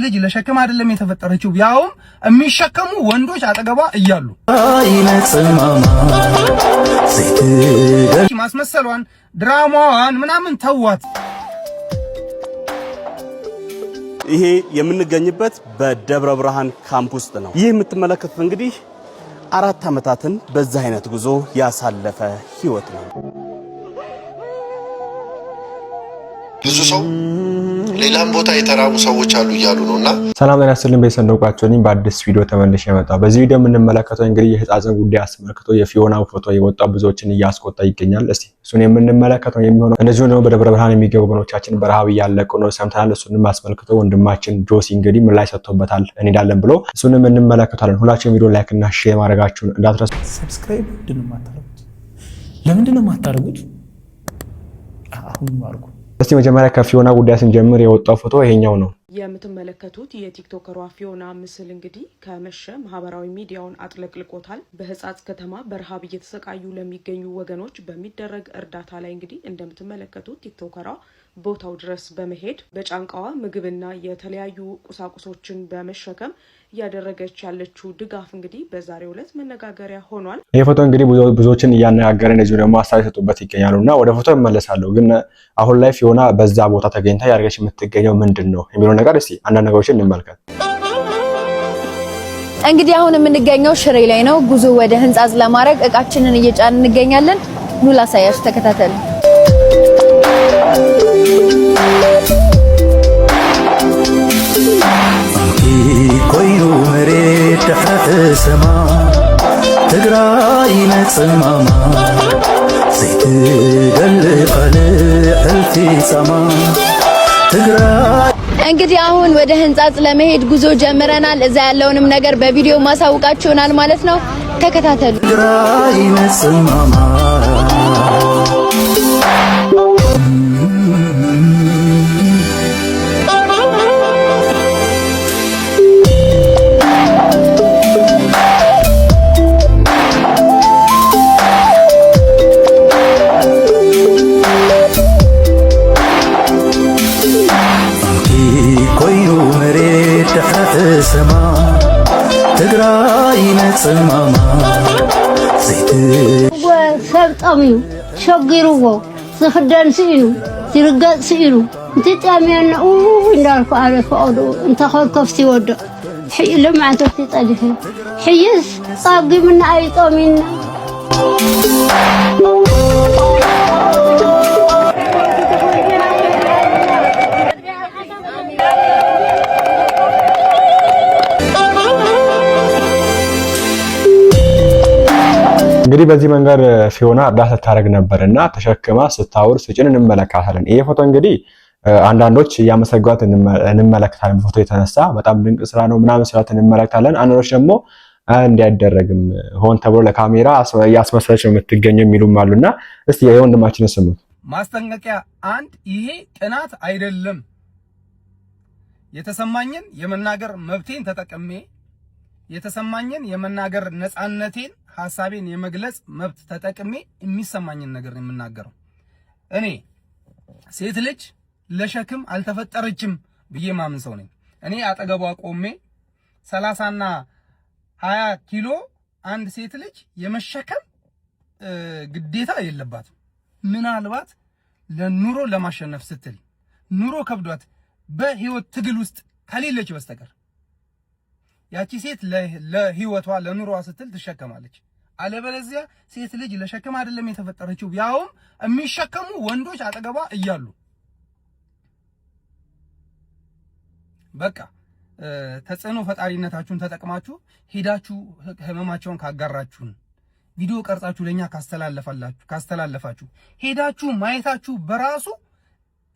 ልጅ ለሸክም አይደለም የተፈጠረችው ያውም የሚሸከሙ ወንዶች አጠገቧ እያሉ ማስመሰሏን ድራማዋን ምናምን ተዋት። ይሄ የምንገኝበት በደብረ ብርሃን ካምፕ ውስጥ ነው። ይህ የምትመለከቱት እንግዲህ 4 ዓመታትን በዛ አይነት ጉዞ ያሳለፈ ህይወት ነው። ብዙ ሰው ሌላም ቦታ የተራቡ ሰዎች አሉ እያሉ ነውና ሰላም ጤና ይስጥልኝ። በሰንደውቃቸውኝ በአዲስ ቪዲዮ ተመልሼ መጣሁ። በዚህ ቪዲዮ የምንመለከተው እንግዲህ የህፃጽን ጉዳይ አስመልክቶ የፊዮና ፎቶ የወጣው ብዙዎችን እያስቆጣ ይገኛል። እስቲ እሱን የምንመለከተው የሚሆነው እንደዚሁ ነው። በደብረ ብርሃን የሚገቡ ወገኖቻችን በረሃብ እያለቁ ነው ሰምተናል። እሱንም አስመልክቶ ወንድማችን ጆሲ እንግዲህ ምን ላይ ሰጥቶበታል እንሄዳለን ብሎ እሱንም እንመለከታለን። ሁላችሁም ቪዲዮ ላይክ እና ሼር ማድረጋችሁን እንዳትረሱ። ሰብስክራይብ ለምንድን ነው የማታደርጉት? አሁን ማርኩ። እስቲ መጀመሪያ ከፊዮና ጉዳይ ስንጀምር የወጣው ፎቶ ይሄኛው ነው። የምትመለከቱት የቲክቶከሯ ፊዮና ምስል እንግዲህ ከመሸ ማህበራዊ ሚዲያውን አጥለቅልቆታል። በህፃጽ ከተማ በረሃብ እየተሰቃዩ ለሚገኙ ወገኖች በሚደረግ እርዳታ ላይ እንግዲህ እንደምትመለከቱት ቲክቶከሯ ቦታው ድረስ በመሄድ በጫንቃዋ ምግብና የተለያዩ ቁሳቁሶችን በመሸከም ያደረገች ያለችው ድጋፍ እንግዲህ በዛሬው ዕለት መነጋገሪያ ሆኗል። ይሄ ፎቶ እንግዲህ ብዙዎችን እያነጋገረ እንደዚሁ ደግሞ አስተያየት ሰጡበት ይገኛሉና ወደ ፎቶ እመለሳለሁ። ግን አሁን ላይ ፊዮና በዛ ቦታ ተገኝታ ያደረገች የምትገኘው ምንድነው የሚለው ነገር እስቲ አንዳንድ ነገሮችን እንመልከት። እንግዲህ አሁን የምንገኘው ሽሬ ላይ ነው። ጉዞ ወደ ህንጻዝ ለማድረግ እቃችንን እየጫን እንገኛለን። ኑ ላሳያችሁ፣ ተከታተሉ። ኮይኑ መሬት ድሕረት ሰማ ትግራይ ነጽማማ ዘይትደልቕ ቃልዕ ሕልፊ ጸማ ትግራይ። እንግዲህ አሁን ወደ ህንጻጽ ለመሄድ ጉዞ ጀምረናል። እዛ ያለውንም ነገር በቪዲዮ ማሳውቃችሁናል ማለት ነው። ተከታተሉ። ትግራይ ነጽማማ ሰማ ትግራይ ነጽማማ ሰብጣሚው ሸጊሩዎ ዝኽደን ሲኢሉ ዝርገጽ ሲኢሉ እቲ ጣምያና እንዳልኩ አለ ፈቅዱ እንተኸከፍቲ ይወድቕ ልምዓተፍቲ ጠሊፈ ሕይስ ጻጊምና አይጦሚና እንግዲህ በዚህ መንገድ ፊዮና እርዳታ ታደርግ ነበርና ተሸክማ ስታወር ስጭን እንመለከታለን። ይሄ ፎቶ እንግዲህ አንዳንዶች ያመሰግኗት እንመለከታለን። ፎቶ የተነሳ በጣም ድንቅ ስራ ነው ምናምን ስራት እንመለከታለን። አንዳንዶች ደግሞ እንዲያደርግም ሆን ተብሎ ለካሜራ ያስመሰለች ነው የምትገኘው የሚሉም አሉና እስቲ የወንድማችን ስሙት። ማስጠንቀቂያ 1 ይሄ ቅናት አይደለም። የተሰማኝን የመናገር መብቴን ተጠቅሜ የተሰማኝን የመናገር ነፃነቴን ሐሳቤን የመግለጽ መብት ተጠቅሜ የሚሰማኝን ነገር ነው የምናገረው። እኔ ሴት ልጅ ለሸክም አልተፈጠረችም ብዬ ማምን ሰው ነኝ። እኔ አጠገቧ ቆሜ 30 እና 20 ኪሎ አንድ ሴት ልጅ የመሸከም ግዴታ የለባትም። ምናልባት ለኑሮ ለማሸነፍ ስትል ኑሮ ከብዷት በህይወት ትግል ውስጥ ከሌለች በስተቀር ያቺ ሴት ለህይወቷ ለኑሮዋ ስትል ትሸከማለች። አለበለዚያ ሴት ልጅ ለሸክም አይደለም የተፈጠረችው ያውም የሚሸከሙ ወንዶች አጠገቧ እያሉ በቃ ተጽዕኖ ፈጣሪነታችሁን ተጠቅማችሁ ሄዳችሁ ህመማቸውን ካጋራችሁን ቪዲዮ ቀርጻችሁ ለኛ ካስተላለፋችሁ ሄዳችሁ ማየታችሁ በራሱ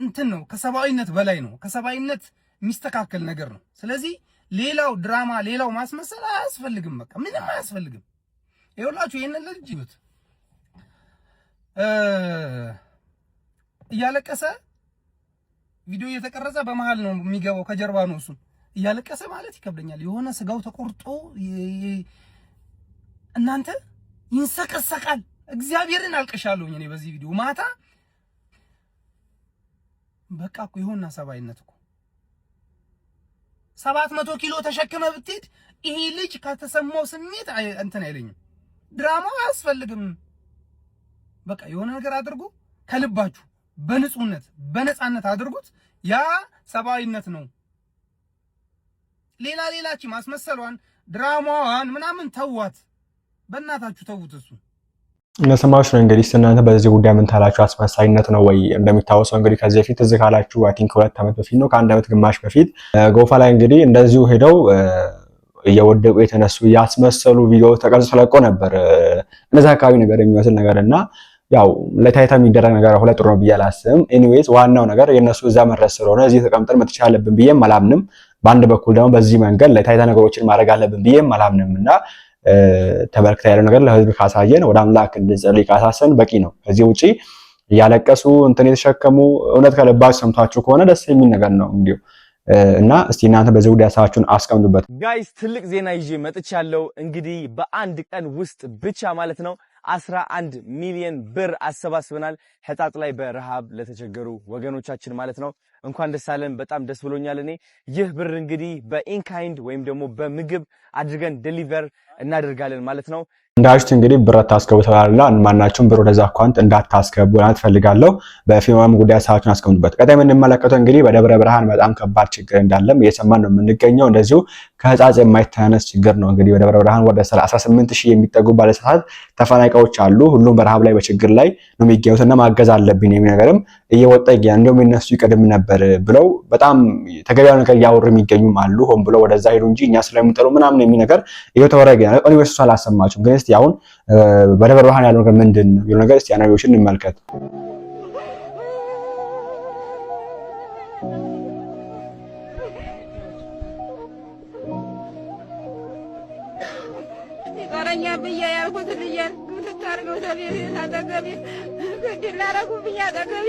እንትን ነው፣ ከሰባዊነት በላይ ነው። ከሰባዊነት የሚስተካከል ነገር ነው። ስለዚህ ሌላው ድራማ ሌላው ማስመሰል አያስፈልግም። በቃ ምንም አያስፈልግም። ይኸውላችሁ ይሄንን ልጅ ይሁት እያለቀሰ ቪዲዮ እየተቀረጸ በመሃል ነው የሚገባው፣ ከጀርባ ነው እሱ እያለቀሰ ማለት ይከብደኛል። የሆነ ስጋው ተቆርጦ እናንተ ይንሰቀሰቃል። እግዚአብሔርን አልቀሻለሁ እኔ በዚህ ቪዲዮ ማታ። በቃ እኮ ይሆንና ሰባይነት እኮ 700 ኪሎ ተሸክመ ብትሄድ ይሄ ልጅ ከተሰማው ስሜት እንትን አይለኝም። ድራማው አያስፈልግም። በቃ የሆነ ነገር አድርጉ ከልባችሁ በንጹህነት በነፃነት አድርጉት። ያ ሰባዊነት ነው። ሌላቺ ማስመሰሏን ድራማዋን ምናምን ተዋት፣ በእናታችሁ ተውት። እሱ ለሰማዎች ነው እንግዲህ እናንተ በዚህ ጉዳይ ምን ታላችሁ? አስመሳይነት ነው ወይ? እንደሚታወሰው እንግዲህ ከዚህ በፊት እዚህ ካላችሁ አይ ቲንክ 2 ዓመት በፊት ነው ከ1 ዓመት ግማሽ በፊት ጎፋ ላይ እንግዲህ እንደዚሁ ሄደው እየወደቁ የተነሱ ያስመሰሉ ቪዲዮ ተቀርጾ ተለቆ ነበር። እነዛ አካባቢ ነገር የሚመስል ነገርና ያው ለታይታ የሚደረግ ነገር ሁለት ጥሩ ነው ብዬ አላስብም። ኤኒዌይስ ዋናው ነገር የነሱ እዛ መድረስ ስለሆነ እዚህ ተቀምጠን መጥቻ አለብን ብዬም አላምንም። በአንድ በኩል ደግሞ በዚህ መንገድ ለታይታ ነገሮችን ማድረግ አለብን ብዬም አላምንምና ተበርክታ ያለው ነገር ለህዝብ ካሳየን ወደ አምላክ እንድንጸልይ ካሳሰን በቂ ነው። ከዚህ ውጪ እያለቀሱ እንትን የተሸከሙ እውነት ከልባችሁ ሰምታችሁ ከሆነ ደስ የሚል ነገር ነው እንግዲህ እና እስቲ እናንተ በዚህ ጉዳይ ሀሳባችሁን አስቀምጡበት። ጋይስ ትልቅ ዜና ይዤ መጥቻለሁ። እንግዲህ በአንድ ቀን ውስጥ ብቻ ማለት ነው 11 ሚሊዮን ብር አሰባስበናል። ሕጣጥ ላይ በረሃብ ለተቸገሩ ወገኖቻችን ማለት ነው። እንኳን ደስ አለን። በጣም ደስ ብሎኛል። እኔ ይህ ብር እንግዲህ በኢንካይንድ ወይም ደግሞ በምግብ አድርገን ዴሊቨር እናደርጋለን ማለት ነው። እንዳችሁት እንግዲህ ብር ታስገቡ ተባላላ ማናችሁም ብር ወደዛ አካውንት እንዳታስገቡ ማለት ፈልጋለሁ። በፊልማም ጉዳይ ሀሳባችሁን አስቀምጡበት። ቀጣይ የምንመለከተው እንግዲህ በደብረ ብርሃን በጣም ከባድ ችግር እንዳለም እየሰማን ነው የምንገኘው። እንደዚሁ ከህጻጽ የማይተናነስ ችግር ነው። እንግዲህ በደብረ ብርሃን ወደ 18000 የሚጠጉ ባለሰዓት ተፈናቃዮች አሉ። ሁሉም በረሃብ ላይ በችግር ላይ ነው የሚገኙት እና ማገዝ አለብኝ የሚል ነገርም እየወጣ ይገኛል። እንደውም እነሱ ይቀድም ነበር ብለው በጣም ተገቢያው ነገር ያወሩ የሚገኙም አሉ። ሆን ብለው ወደዛ ሄዱ እንጂ እኛ ስለምንጠሩ ምናምን የሚል ነገር እየተወራ ይገኛል። እኔ ወስሱ አላሰማችሁም ግን እስቲ አሁን በደብረ ብርሃን ያለው ነገር ምንድነው የሚለው ነገር እስቲ አናቢዎችን እንመልከት። ይቀረኛ ብዬ ያልኩት ልጅን ልታርገው ተቤት አጠገቤ ግድ ላረጉብኝ አጠገቤ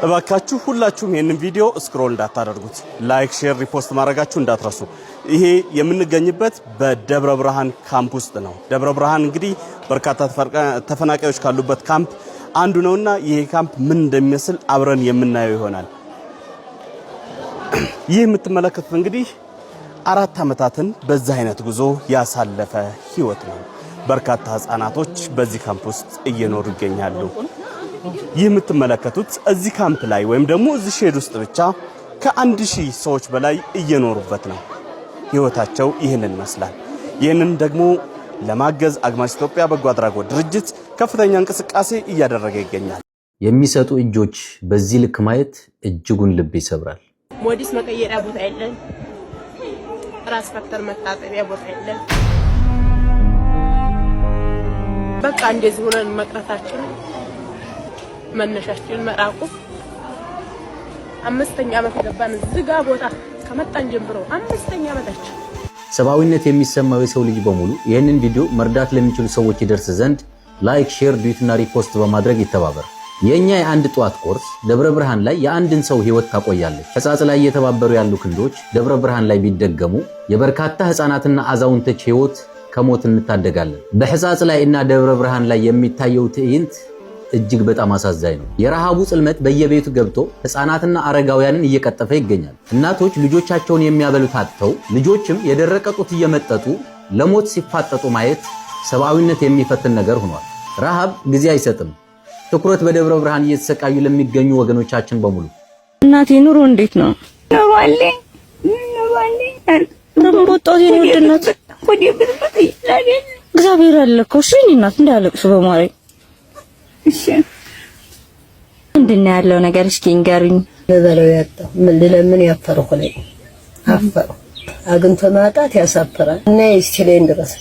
እባካችሁ ሁላችሁም ይሄንን ቪዲዮ ስክሮል እንዳታደርጉት፣ ላይክ፣ ሼር፣ ሪፖስት ማድረጋችሁ እንዳትረሱ። ይሄ የምንገኝበት በደብረ ብርሃን ካምፕ ውስጥ ነው። ደብረ ብርሃን እንግዲህ በርካታ ተፈናቃዮች ካሉበት ካምፕ አንዱ ነውና ይሄ ካምፕ ምን እንደሚመስል አብረን የምናየው ይሆናል። ይህ የምትመለከቱት እንግዲህ 4 ዓመታትን በዛ አይነት ጉዞ ያሳለፈ ህይወት ነው። በርካታ ህፃናቶች በዚህ ካምፕ ውስጥ እየኖሩ ይገኛሉ። ይህ የምትመለከቱት እዚህ ካምፕ ላይ ወይም ደግሞ እዚህ ሼድ ውስጥ ብቻ ከ1000 ሰዎች በላይ እየኖሩበት ነው። ህይወታቸው ይህንን ይመስላል። ይህንን ደግሞ ለማገዝ አግማስ ኢትዮጵያ በጎ አድራጎት ድርጅት ከፍተኛ እንቅስቃሴ እያደረገ ይገኛል። የሚሰጡ እጆች በዚህ ልክ ማየት እጅጉን ልብ ይሰብራል። ሞዲስ መቀየሪያ ቦታ የለን፣ ራስ ፈክተር መታጠቢያ ቦታ የለን። በቃ እንደዚህ ሆነን መቅረታችን መነሻችን መራቁ 5ኛ ዓመት ገባን ዝጋ ቦታ ከመጣን ጀምሮ 5ኛ ዓመታችን። ሰብአዊነት የሚሰማው የሰው ልጅ በሙሉ ይህንን ቪዲዮ መርዳት ለሚችሉ ሰዎች ይደርስ ዘንድ ላይክ፣ ሼር፣ ዱዊትና ሪፖስት በማድረግ ይተባበር። የኛ የአንድ ጧት ኮርስ ደብረ ብርሃን ላይ የአንድን ሰው ህይወት ታቆያለች። ሕጻጽ ላይ እየተባበሩ ያሉ ክንዶች ደብረ ብርሃን ላይ ቢደገሙ የበርካታ ህፃናትና አዛውንቶች ህይወት ከሞት እንታደጋለን። በሕጻጽ ላይ እና ደብረ ብርሃን ላይ የሚታየው ትዕይንት እጅግ በጣም አሳዛኝ ነው። የረሃቡ ጽልመት በየቤቱ ገብቶ ህፃናትና አረጋውያንን እየቀጠፈ ይገኛል። እናቶች ልጆቻቸውን የሚያበሉት አጥተው ልጆችም የደረቀ ጡት እየመጠጡ ለሞት ሲፋጠጡ ማየት ሰብአዊነት የሚፈትን ነገር ሆኗል። ረሃብ ጊዜ አይሰጥም። ትኩረት በደብረ ብርሃን እየተሰቃዩ ለሚገኙ ወገኖቻችን በሙሉ። እናቴ ኑሮ እንዴት ነው? ኑሮ አለ ረምቦጣው የወደናት እግዚአብሔር አለ እኮ እሺ። እናት እንዳያለቅሱ በማለት እሺ። ምንድነው ያለው ነገር እስኪ ንገሩኝ። ለበለው ያጣው ምን ለምን ያፈረው ላይ አፈረ አግንቶ ማጣት ያሳፈራል። እና ይስችለኝ ድረስ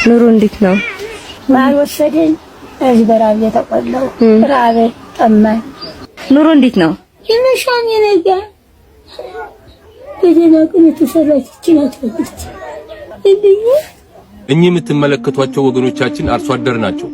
ኑሮ እንዴት ነው? ማን ወሰደኝ እዚህ በራብ የተቆለው ራቤ ጠማኝ። ኑሮ እንዴት ነው? ይመሻኝ ነገር በደናቅን የተሰራች ጭናት ወጥች እኚህ የምትመለከቷቸው ወገኖቻችን አርሶ አደር ናቸው፣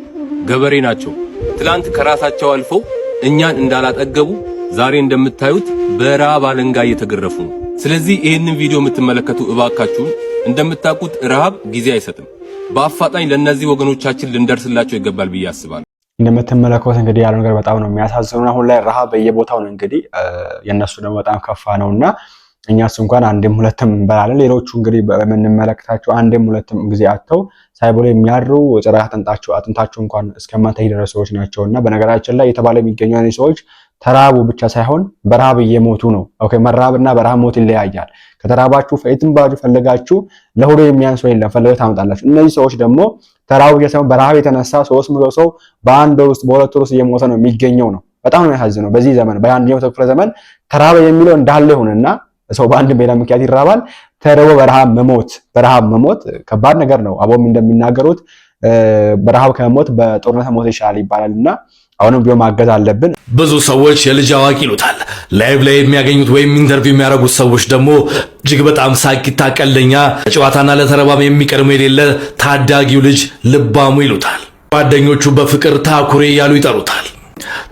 ገበሬ ናቸው። ትላንት ከራሳቸው አልፈው እኛን እንዳላጠገቡ ዛሬ እንደምታዩት በረሃብ አለንጋ እየተገረፉ ነው። ስለዚህ ይህንን ቪዲዮ የምትመለከቱ እባካችሁን እንደምታውቁት ረሃብ ጊዜ አይሰጥም። በአፋጣኝ ለነዚህ ወገኖቻችን ልንደርስላቸው ይገባል ብዬ አስባለሁ። እንደምትመለከቱት እንግዲህ ያለው ነገር በጣም ነው የሚያሳዝነው። አሁን ላይ ረሃብ በየቦታው ነው እንግዲህ የነሱ ደግሞ በጣም ከፋ ነውና እኛስ እንኳን አንድም ሁለትም እንበላለን። ሌሎቹ እንግዲህ በመንመለከታቸው አንድም ሁለትም ጊዜ አጥተው ሳይበሉ የሚያድሩ ጭራ አጥንታቸው እንኳን እስከማታይ የደረሱ ሰዎች ናቸውና በነገራችን ላይ የተባለ የሚገኙ ሰዎች ተራቡ ብቻ ሳይሆን በረሃብ እየሞቱ ነው። ኦኬ መራብና በረሃብ ሞት ይለያያል። ከተራባችሁ ፈይትም ባጁ ፈልጋችሁ ለሆዶ የሚያንስ ወይ ለፈልገው ታመጣላችሁ። እነዚህ ሰዎች ደግሞ ተራቡ ብቻ ሳይሆን በረሃብ የተነሳ 300 ሰው በአንድ ውስጥ በሁለት ወር ውስጥ እየሞተ ነው የሚገኘው ነው። በጣም ነው የሚያሳዝነው። በዚህ ዘመን በ21ኛው ክፍለ ዘመን ተራበ የሚለው እንዳለ ይሁንና ሰው በአንድ ሌላ ምክንያት ይራባል። ተርቦ በረሃብ መሞት ከባድ ነገር ነው። አቦም እንደሚናገሩት በረሃብ ከመሞት በጦርነት መሞት ይሻላል ይባላልና አሁንም ቢሆን ማገዝ አለብን። ብዙ ሰዎች የልጅ አዋቂ ይሉታል። ላይቭ ላይ የሚያገኙት ወይም ኢንተርቪው የሚያደርጉት ሰዎች ደግሞ እጅግ በጣም ሳቂታ ቀልደኛ፣ ጨዋታና ለተረባም የሚቀድመው የሌለ ታዳጊው ልጅ ልባሙ ይሉታል። ጓደኞቹ በፍቅር ታኩሬ እያሉ ይጠሩታል።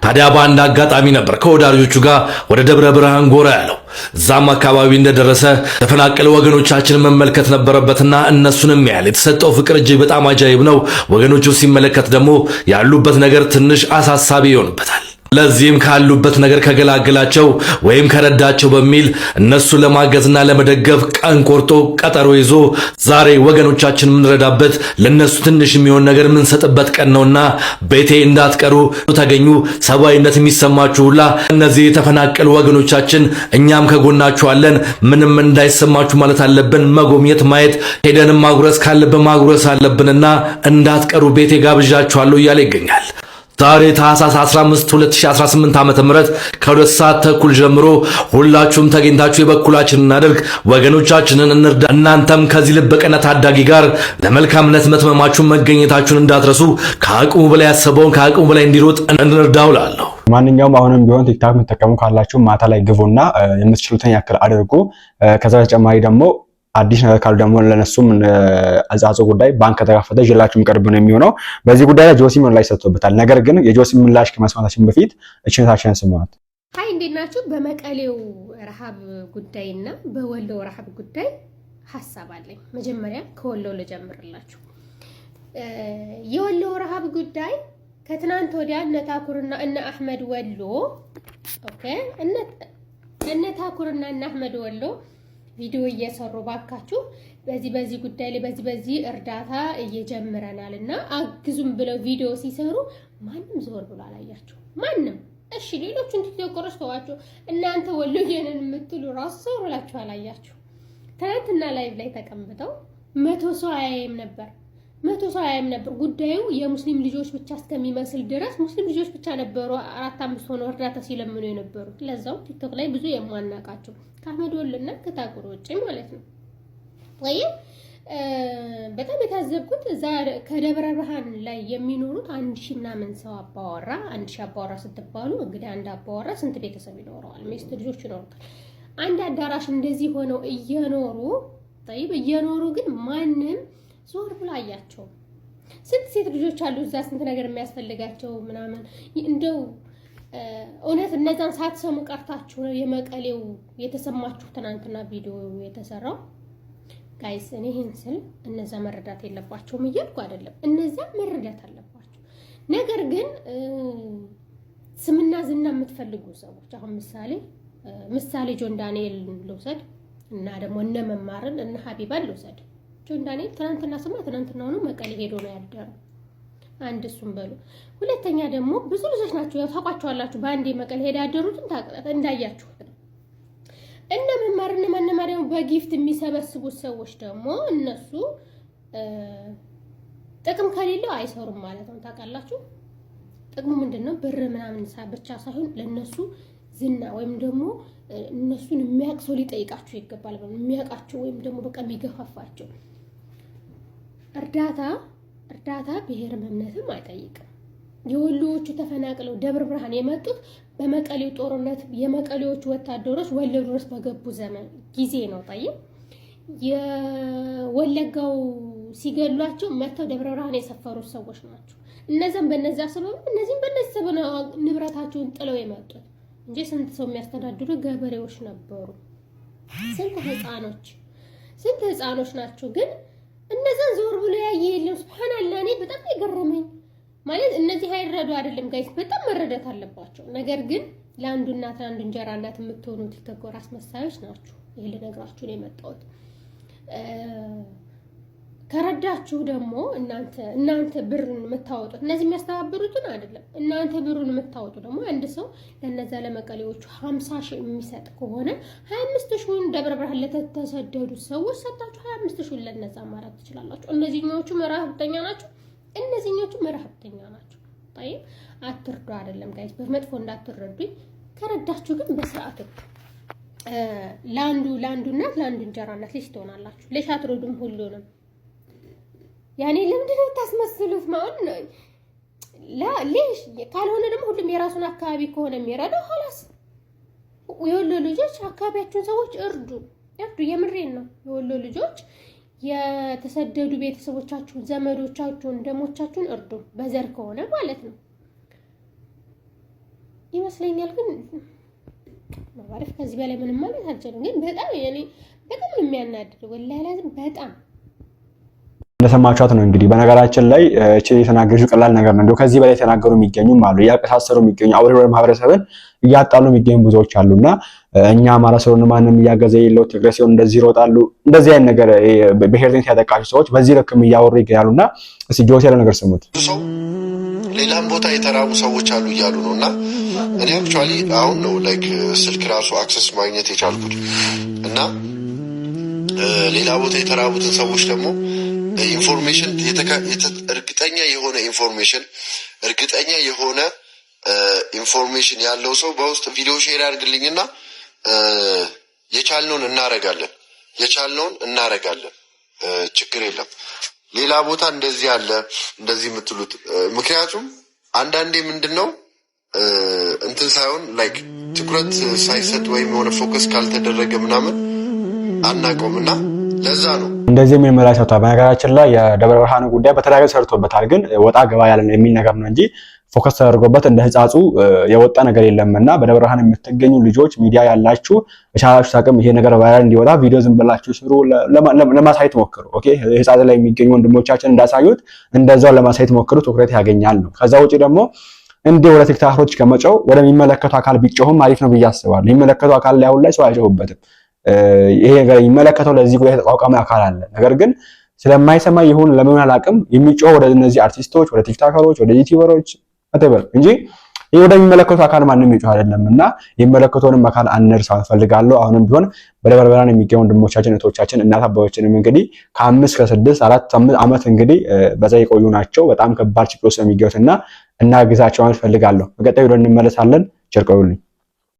ታዲያ በአንድ አጋጣሚ ነበር ከወዳጆቹ ጋር ወደ ደብረ ብርሃን ጎራ ያለው። እዛም አካባቢ እንደደረሰ ተፈናቀለ ወገኖቻችንን መመልከት ነበረበትና እነሱንም ያህል የተሰጠው ፍቅር እጅግ በጣም አጃይብ ነው። ወገኖቹ ሲመለከት ደግሞ ያሉበት ነገር ትንሽ አሳሳቢ ይሆንበታል። ለዚህም ካሉበት ነገር ከገላገላቸው ወይም ከረዳቸው በሚል እነሱ ለማገዝና ለመደገፍ ቀን ቆርጦ ቀጠሮ ይዞ ዛሬ ወገኖቻችን የምንረዳበት ለነሱ ትንሽ የሚሆን ነገር የምንሰጥበት ቀን ነውና ቤቴ እንዳትቀሩ ተገኙ። ሰብአዊነት የሚሰማችሁ ሁላ እነዚህ የተፈናቀሉ ወገኖቻችን እኛም ከጎናችሁ አለን። ምንም እንዳይሰማችሁ ማለት አለብን። መጎብኘት፣ ማየት፣ ሄደንም ማጉረስ ካለብን ማጉረስ አለብንና እንዳትቀሩ ቤቴ ጋብዣችኋለሁ እያለ ይገኛል። ዛሬ ታህሳስ 15 2018 ዓ.ም ከ2 ሰዓት ተኩል ጀምሮ ሁላችሁም ተገኝታችሁ የበኩላችንን እናድርግ፣ ወገኖቻችንን እንርዳ። እናንተም ከዚህ ልበቀና ታዳጊ ጋር ለመልካምነት መትመማችሁን መገኘታችሁን እንዳትረሱ። ከአቅሙ በላይ ያሰበውን ከአቅሙ በላይ እንዲሮጥ እንርዳው እላለሁ። ማንኛውም አሁንም ቢሆን ቲክታክ የምትጠቀሙ ካላችሁ ማታ ላይ ግቡና የምትችሉትን ያክል አድርጉ። ከዛ በተጨማሪ ደግሞ አዲስ ነገር ካሉ ደግሞ ለነሱም አዛዞ ጉዳይ ባንክ ከተከፈተ ይላችሁ የሚቀርብ ነው የሚሆነው። በዚህ ጉዳይ ላይ ጆሲ ምላሽ ሰጥቶበታል። ነገር ግን የጆሲ ምላሽ ከመስማታችን በፊት እችነታችን ስሟት። ሃይ እንዴት ናችሁ? በመቀሌው ረሃብ ጉዳይና በወሎ ረሃብ ጉዳይ ሐሳብ አለኝ። መጀመሪያ ከወሎ ልጀምርላችሁ። የወሎ ረሃብ ጉዳይ ከትናንት ወዲያ እነ ታኩርና እነ አህመድ ወሎ ኦኬ እነ ታኩርና እነ አህመድ ወሎ ቪዲዮ እየሰሩ ባካችሁ በዚህ ጉዳይ ላይ በዚህ እርዳታ እየጀመረናልና አግዙም ብለው ቪዲዮ ሲሰሩ ማንም ዞር ብሎ አላያችሁ። ማንም እሺ፣ ሌሎቹን ቲክቶከሮች ተዋችሁ፣ እናንተ ወሎዬንን የምትሉ ራሱ ዞር ብላችሁ አላያችሁ። ትናንትና ላይቭ ላይ ተቀምጠው 100 ሰው አያይም ነበር። ጉዳዩ የሙስሊም ልጆች ብቻ እስከሚመስል ድረስ ሙስሊም ልጆች ብቻ ነበሩ 4-5 ሆነው እርዳታ ሲለምኑ የነበሩት። ለዛው ቲክቶክ ላይ ብዙ የማናቃቸው ከአህመድ ወሎና ከታኩር ውጪ ማለት ነው። ወይ በጣም የታዘብኩት እዛ ከደብረ ብርሃን ላይ የሚኖሩት 1000 ምናምን ሰው አባወራ 1000 አባወራ ስትባሉ እንግዲህ አንድ አባወራ ስንት ቤተሰብ ይኖረዋል? ሚስት ልጆች ይኖሩታል። አንድ አዳራሽ እንደዚህ ሆነው እየኖሩ ግን ማንም ዞር ብሎ አያቸው። ስንት ሴት ልጆች አሉ እዛ ስንት ነገር የሚያስፈልጋቸው ምናምን። እንደው እውነት እነዛን ሳትሰሙ ቀርታችሁ ነው የመቀሌው የተሰማችሁ ትናንትና ቪዲዮ የተሰራው? ጋይስ እኔ ይሄን ስል እነዛ መረዳት የለባቸውም እያልኩ አይደለም፣ እነዛ መረዳት አለባቸው። ነገር ግን ስምና ዝና የምትፈልጉ ሰዎች አሁን ምሳሌ ጆን ዳንኤል ልውሰድ እና ደግሞ እነ መማርን እነ ሀቢባን ልውሰድ። ጆን ዳንኤል ትናንትና ነው መቀሌ ሄዶ ነው ያደረው። አንድ እሱም በሉ። ሁለተኛ ደግሞ ብዙ ልጆች ናቸው ያው ታውቋቸዋላችሁ፣ በአንዴ መቀሌ ሄዳ ያደሩትን እንዳያችሁት ነው። እነ መማርና ደግሞ በጊፍት የሚሰበስቡት ሰዎች ደግሞ እነሱ ጥቅም ከሌለው አይሰሩም ማለት ነው። ታውቃላችሁ ጥቅሙ ምንድነው? ብር ምናምን ብቻ ሳይሆን ለነሱ ዝና ወይም ደግሞ እነሱን የሚያውቅ ሰው ሊጠይቃቸው ይገባል። የሚያውቃቸው ወይም ደግሞ በቃ የሚገፋፋቸው እርዳታ ብሔርም እምነትም አይጠይቅም። የወሎዎቹ ተፈናቅለው ደብረ ብርሃን የመጡት በመቀሌው ጦርነት የመቀሌዎቹ ወታደሮች ወሎ ድረስ በገቡ ዘመን ጊዜ ነው። የወለጋው ሲገሏቸው መተው ደብረ ብርሃን የሰፈሩት ሰዎች ናቸው። እነዛም በነዛ ሰበብ እነዚህም በነዛ ሰበብ ንብረታቸውን ጥለው የመጡት እንጂ ስንት ሰው የሚያስተዳድሩ ገበሬዎች ነበሩ። ስንት ህፃኖች ናቸው ግን እነዛን ዞር ብሎ ያየ የለም። ሱብሃንአላህ እኔ በጣም የገረመኝ ማለት እነዚህ አይረዱ አይደለም ጋይስ፣ በጣም መረዳት አለባቸው። ነገር ግን ለአንዱ እናት ለአንዱ እንጀራ እናት የምትሆኑ ቲክቶከር አስመሳዮች ናችሁ። ይሄ ልነግራችሁ ነው የመጣሁት። ከረዳችሁ ደግሞ እናንተ ብሩን የምታወጡት እነዚህ የሚያስተባብሩትን አይደለም። እናንተ ብሩን የምታወጡ ደግሞ አንድ ሰው ለነዛ ለመቀሌዎቹ 50 ሺህ የሚሰጥ ከሆነ 25 ሺህን ደብረ ብርሃን ለተሰደዱ ሰዎች ሰጣችሁ 25 ሺህን ለነዛ ማድረግ ትችላላችሁ። እነዚህኞቹ መራህብተኛ ናቸው፣ እነዚህኞቹ መራህብተኛ ናቸው። طيب አትርዱ አይደለም ጋይስ፣ በመጥፎ እንዳትረዱኝ። ከረዳችሁ ግን በስርዓት ለአንዱ እናት ለአንዱ እንጀራ እናት ልጅ ትሆናላችሁ። ለሽ አትረዱም ሁሉንም ያኔ ለምንድን ነው ታስመስሉት? ማለት ነው ለሽ ካልሆነ ደግሞ ሁሉም የራሱን አካባቢ ከሆነ የሚረዳው خلاص የወሎ ልጆች አካባቢያችሁን ሰዎች እርዱ። የምሬን ነው። የወሎ ልጆች የተሰደዱ ቤተሰቦቻችሁን፣ ዘመዶቻችሁን፣ ደሞቻችሁን እርዱ። በዘር ከሆነ ማለት ነው ይመስለኛል። ግን ማለት ከዚህ በላይ ምንም ማለት አልችልም። ግን በጣም በጣም የሚያናድድ ወላሂ lazim በጣም እንደሰማችኋት ነው እንግዲህ። በነገራችን ላይ እቺ የተናገረችው ቀላል ነገር ነው። እንደው ከዚህ በላይ የተናገሩ የሚገኙም አሉ፣ ያቀሳሰሩ የሚገኙ አውሬ ማህበረሰብን እያጣሉ የሚገኙ ብዙዎች አሉና እኛ አማራ ሰውን ማንንም እያገዘ የለው ትግሬ ሲሆን እንደዚህ ይሮጣሉ። እንደዚህ አይነት ነገር በሄርቴን ያጠቃቸው ሰዎች በዚህ ልክም እያወሩ ይገኛሉና እስቲ ጆሴ ያለው ነገር ስሙት። ሌላም ቦታ የተራቡ ሰዎች አሉ እያሉ ነውና እኔ አክቹአሊ አሁን ነው ላይክ ስልክ ራሱ አክሰስ ማግኘት የቻልኩት እና ሌላ ቦታ የተራቡትን ሰዎች ደግሞ ኢንፎርሜሽን እርግጠኛ የሆነ ኢንፎርሜሽን ያለው ሰው በውስጥ ቪዲዮ ሼር ያድርግልኝና የቻልነውን እናረጋለን። ችግር የለም። ሌላ ቦታ እንደዚህ አለ እንደዚህ የምትሉት ምክንያቱም አንዳንዴ ምንድነው እንትን ሳይሆን ላይክ ትኩረት ሳይሰጥ ወይም የሆነ ፎከስ ካልተደረገ ምናምን አናቆምና ለዛ ነው እንደዚህ የሚመላሽ ነው። በነገራችን ላይ የደብረ ብርሃን ጉዳይ በተለያየ ሰርቶበታል፣ ግን ወጣ ገባ ያለ የሚል ነገር ነው እንጂ ፎከስ ተደርጎበት እንደ ህፃጹ የወጣ ነገር የለምና በደብረ ብርሃን የምትገኙ ልጆች ሚዲያ ያላችሁ በቻላችሁ ታቅም ይሄ ነገር ቫይራል እንዲወጣ ቪዲዮ ዝም ብላችሁ ስሩ፣ ለማሳየት ሞክሩ። ኦኬ ህፃጽ ላይ የሚገኙ ወንድሞቻችን እንዳሳዩት እንደዛው ለማሳየት ሞክሩ፣ ትኩረት ያገኛል ነው። ከዛ ውጪ ደግሞ እንደ ወደ ቲክታኮች ከመጨው ወደሚመለከቱ አካል ቢጮህም አሪፍ ነው ብዬ አስባለሁ። የሚመለከቱ አካል ላይ አሁን ላይ ሰው አይጮህበትም። ይሄ ነገር የሚመለከተው ለዚህ ጉዳይ ተቋቋመ አካል አለ። ነገር ግን ስለማይሰማ ይሁን ለምን አላቅም የሚጮህ ወደ እነዚህ አርቲስቶች፣ ወደ ቲክታከሮች፣ ወደ ዩቲዩበሮች አተበል እንጂ ይሄ ወደሚመለከቱ አካል ማንንም ይጮህ አይደለምና የሚመለከቱንም አካል አንርሳው ፈልጋለሁ። አሁንም ቢሆን በደብረ ብርሃን የሚገኙ ወንድሞቻችን እህቶቻችን እናት አባቶችንም እንግዲህ ከ5 ከ6 4 ዓመት እንግዲህ በዛ የቆዩ ናቸው። በጣም ከባድ ችግር ውስጥ የሚገኙትና እናግዛቸውን ፈልጋለሁ። በቀጣዩ እንመለሳለን። ቸር ቆዩልኝ።